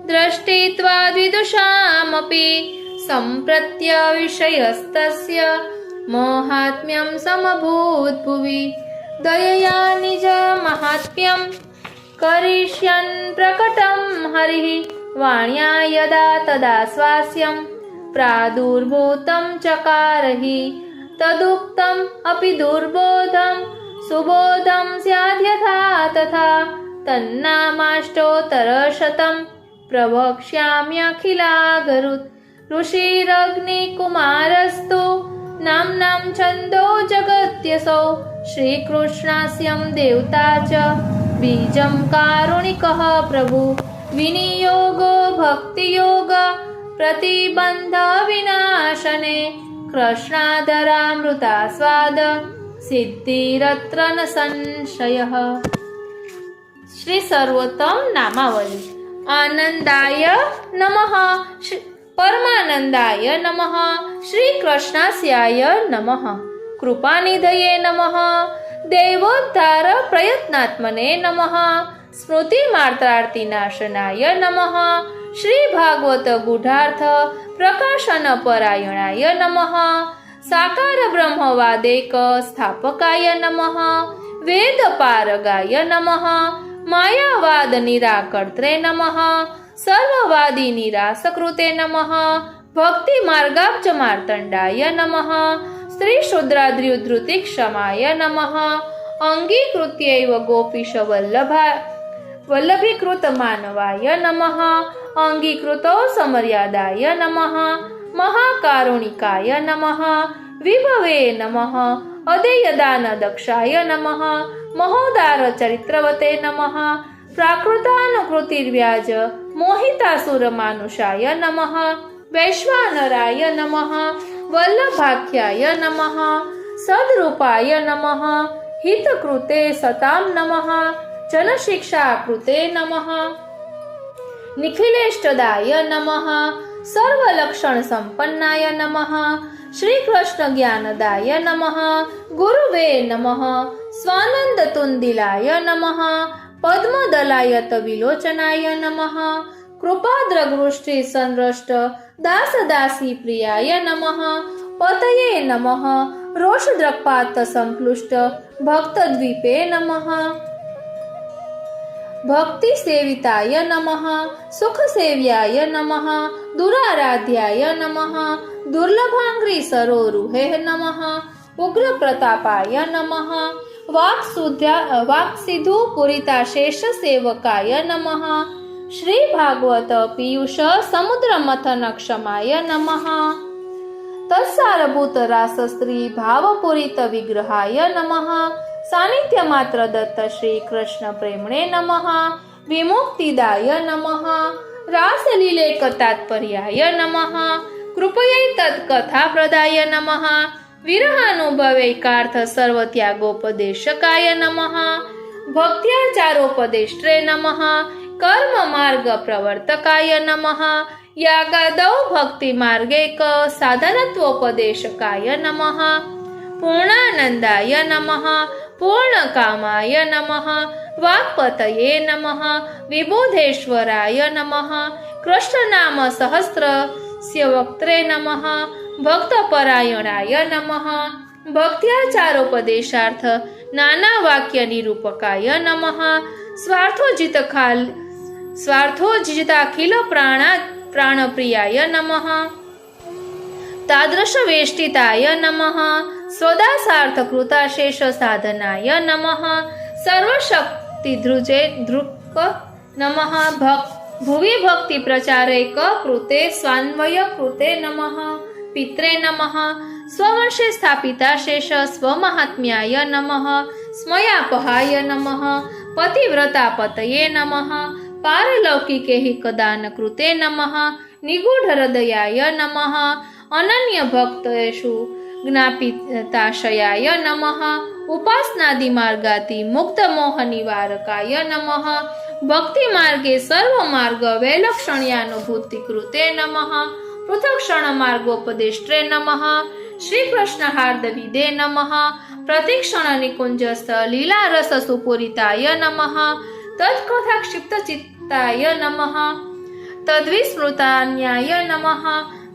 દ્રષ્ટિત્વા દ્વિદુષામપી સંપ્રત્ય વિષયસ્તસ્ય મોહાત્મ્યમ સમભૂત ભુવિ દયયા નિજ મહાત્મ્યમ કરિષ્યन् પ્રકટમ હરિ વાણ્યા યદા તદા સ્વાસ્યમ પ્રાદુર્ભૂતમ ચકારહિ તદુક્તમ અપિ દુર્બોધમ સુબોધમ સ્યાદ્યથા તથા તન્નામાષ્ટોત્તરશતમ પ્રવક્ષ્યામ્યખિલાગરુત ઋષિરગ્નિકુમારસ્તુ નામ્નાં છંદો જગત્યસૌ શ્રીકૃષ્ણાસ્યં દેવતા ચ બીજં કારુણિકઃ પ્રભુ વિનિયોગો ભક્તિયોગ પ્રતિબંધ વિનાશને કૃષ્ણાધરામૃતાસ્વાદ સિદ્ધિરત્ર ન સંશયઃ. શ્રી સર્વોત્તમ નામાવલી. આનંદાય નમઃ, પરમાનંદાય નમઃ, શ્રી કૃષ્ણાસ્યાય નમઃ, કૃપાનિધયે નમઃ, દેવોદ્ધાર પ્રયત્નાત્મને નમઃ, સ્મૃતિ માત્રાર્તિનાશનાય નમઃ, શ્રી ભાગવત ગૂઢાર્થ પ્રકાશન પરાયણાય નમઃ, સાકાર બ્રહ્મવાદેક સ્થાપકાય નમઃ, વેદ પારગાય નમઃ, માયાવાદ નિરાકર્ત્રે નમઃ, સર્વવાદી નિરાસકૃતે નમઃ, ભક્તિ માર્ગાબ્જ માર્તંડાય નમઃ, સ્ત્રી શુદ્રાદ્ર્યુદ્રુતિ ક્ષમાય નમઃ, અંગીકૃત્યૈવ ગોપીશ વલ્લભીકૃત માનવાય નમઃ, અંગીકૃતો સમર્યાદાય નમઃ, મહાકારુણિકાય નમઃ, વિભવે નમઃ, અદેયદાન દક્ષાય નમઃ, મહોદાર ચરિત્રવતે નમઃ, પ્રાકૃતાનુકૃતિર્વ્યાજ મોહિતાસુર માનુષાય નમઃ, વૈશ્વાનરાય નમઃ, વલ્લભાખ્યાય નમઃ, સદરૂપાય નમઃ, હિતકૃતે સતામ નમઃ, જનશિક્ષાકૃતે નમઃ, નિખિલેષ્ટદાય નમઃ, સર્વલક્ષણ સંપન્નાય નમઃ, શ્રી કૃષ્ણ જ્ઞાનદાય નમઃ, ગુરુવે નમઃ, સ્વાનંદ તુંદિલાય નમઃ, પદ્મદલાયત વિલોચનાય નમઃ, કૃપાદ્રગૃષ્ટિ સંરષ્ટ દાસ દાસી પ્રિયાય નમઃ, પતયે નમઃ, રોષદ્રક્પાત સંપ્લુષ્ટ ભક્તદ્વીપે નમઃ, ભક્તિ સેવિતાય નમઃ, સુખ સેવ્યાય નમઃ, દુરારાધ્યાય નમઃ, દુર્લભાંગ્રી સરોરુહે નમઃ, ઉગ્ર પ્રતાપાય નમઃ, વાક્સિધુ પુરિતાશેષ સેવકાય નમઃ, શ્રી ભાગવત પીયુષ સમુદ્ર મથન ક્ષમાય નમઃ, તત્સારભૂત રાસ સ્ત્રી ભાવપૂરિત વિગ્રહાય નમઃ, સાનિધ્ય માત્ર દત્ત શ્રી કૃષ્ણ પ્રેમણે નમઃ, વિમુક્તિદાય નમઃ, રાસલીલેક તાત્પર્યાય નમઃ, કૃપયૈ તત્કથા પ્રદાય નમઃ, વિરહાનુભવૈકાર્થ સર્વત્યાગોપદેશકાય નમઃ, ભક્ત્યાચારોપદેષ્ટ્રે નમઃ, કર્મ માર્ગ પ્રવર્તકાય નમઃ, યાગાદૌ ભક્તિ માર્ગૈક સાધનત્વોપદેશકાય નમઃ, પૂર્ણાનંદાય નમઃ, પૂર્ણકામાય નમઃ, વાક્પતયે નમઃ, વિબુધેશ્વરાય નમઃ, કૃષ્ણનામ સહસ્રસ્ય વક્ત્રે નમઃ, ભક્તપરાયણાય નમઃ, ભક્ત્યાચારોપદેશાર્થ નાના વાક્ય નિરૂપકાય નમઃ, સ્વાર્થોજિતાખિલ પ્રાણપ્રિયાય નમઃ, તાદૃશ વેષ્ટિતાય નમઃ, સ્વદાસાર્થ કૃતાશેષ સાધનાય નમઃ, સર્વશક્તિ ધૃક નમઃ, ભુવિ ભક્તિ પ્રચારૈક કૃતે સ્વાન્વય કૃતે નમઃ, પિત્રે નમઃ, સ્વવંશે સ્થાપિતાશેષ સ્વમહાત્મ્યાય નમઃ, સ્મયાપહાય નમઃ, પતિવ્રતા પતયે નમઃ, પારલૌકિકે કદાન કૃતે નમઃ, નિગૂઢ હૃદયાય નમઃ, અનન્ય ભક્તેષુ જ્ઞાપિતાશયાય નમઃ, ઉપાસનાદિ માર્ગાતિ મુક્ત મોહ નિવારકાય નમઃ, ભક્તિ માર્ગે સર્વ માર્ગ વૈલક્ષણ્યાનુભૂતિ કૃતે નમઃ, પૃથક્ષણ માર્ગોપદેષ્ટ્રે નમઃ, શ્રી કૃષ્ણ હાર્દવિદે નમઃ, પ્રતિક્ષણ નિકુંજસ્થ લીલારસ સુપૂરિતાય નમઃ, તત્કથા ક્ષિપ્તચિત્તાય નમઃ, તદ્વિસ્મૃતાન્યાય નમઃ,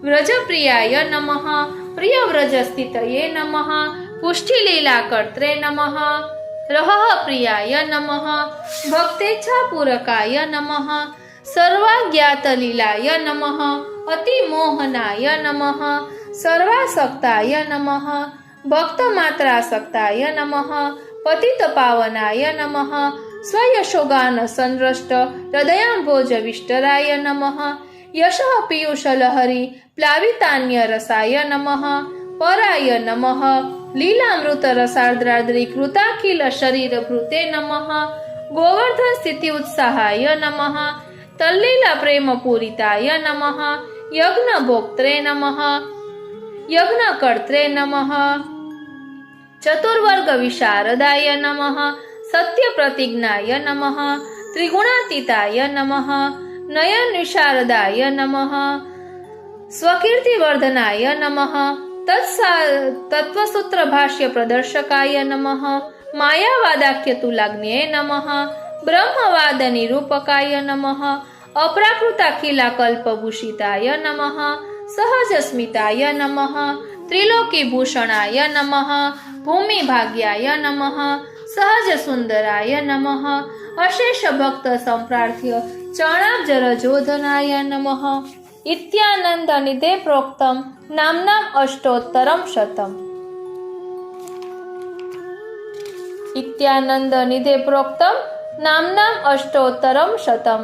વ્રજપ્રિયાય નમઃ, પ્રિયવ્રજસ્થિતયે નમઃ, પુષ્ટિલીલા કર્ત્રે નમઃ, રહઃ પ્રિયાય નમઃ, ભક્તેચ્છાપૂરકાય નમઃ, સર્વાજ્ઞાતલીલાય નમઃ, અતિમોહનાય નમઃ, સર્વાસક્તાય નમઃ, ભક્તમાત્રાસક્તાય નમઃ, પતિતપાવનાય નમઃ, સ્વયશોગાન સંરષ્ટ હૃદયાંભોજવિષ્ટરાય નમઃ, યશઃ પીયુષલહરી પ્લાવિતાન્યરસાય નમઃ, પરાય નમઃ, લીલામૃત રસાર્દ્રાદ્રી કૃતાખિલ શરીરભૃતે નમઃ, ગોવર્ધન સ્થિતિ ઉત્સાહાય નમઃ, તલ્લીલા પ્રેમ પૂરિતાય નમઃ, યજ્ઞ ભોક્ત્રે નમઃ, યજ્ઞકર્ત્રે નમઃ, ચતુર્વર્ગ વિશારદાય નમઃ, સત્ય પ્રતિજ્ઞાય નમઃ, ત્રિગુણાતીતાય નમઃ, નયન વિશારદાય નમઃ, સ્વકીર્તિવર્ધનાય નમઃ, તત્વસૂત્ર ભાષ્ય પ્રદર્શકાય નમઃ, માયાવાદાખ્ય તુલાગ્ન્યે નમઃ, બ્રહ્મવાદ નિરૂપકાય નમઃ, અપ્રાકૃતાખિલા કલ્પભૂષિતાય નમઃ, સહજસ્મિતાય નમઃ, ત્રિલોકીભૂષણાય નમઃ, ભૂમિભાગ્યાય નમઃ, સહજ સુંદરાય નમઃ, અશેષ ભક્ત સંપ્રાર્થ્ય ચરણાબ્જરજોધનાય નમઃ, ઇત્યાનંદ નિધે પ્રોક્તમ નામ્નામ અષ્ટોત્તરમ શતમ. ઇત્યાનંદ નિધે પ્રોક્તમ નામ્નામ અષ્ટોત્તરમ શતમ.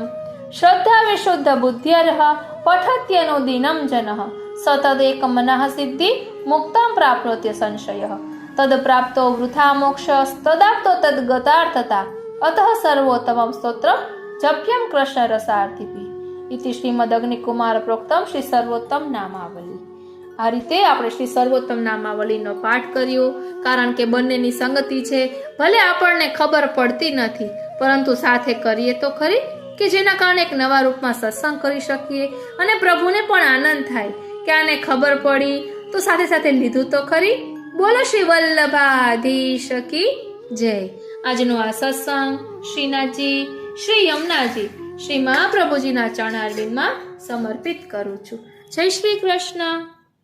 શ્રદ્ધા વિશુદ્ધ બુદ્ધ્યર્હ પઠત્યનુદિनं જનઃ સતદેક મનઃ સિદ્ધિ મુક્તાં પ્રાપ્નોત્ય સંશયઃ તદ પ્રાપ્તો વૃથા મોક્ષસ્તદાપ્તો તદ્ગતાર્થતા અતઃ સર્વોત્તમં સ્તોત્રમ જપ્યં કૃષ્ણ રસાર્થિપી. ઇતિ શ્રીમદ અગ્નિકુમાર પ્રોક્તમ શ્રી સર્વોત્તમ નામાવલી. આ રીતે આપણે શ્રી સર્વોત્તમ નામાવલીનો પાઠ કર્યો, કારણ કે બંનેની સંગતિ છે. ભલે આપણને ખબર પડતી નથી, પરંતુ સાથે કરીએ તો ખરી કે જેના કારણે એક નવા રૂપમાં સત્સંગ કરી શકીએ અને પ્રભુને પણ આનંદ થાય કે આને ખબર પડી તો સાથે સાથે લીધું તો ખરી. બોલો શ્રી વલ્લભાધીશ કી જય. આજનો આ સત્સંગ શ્રીનાથજી, શ્રી યમુનાજી, શ્રી મહાપ્રભુજીના ચરણારવિંદમાં સમર્પિત કરું છું. જય શ્રી કૃષ્ણ.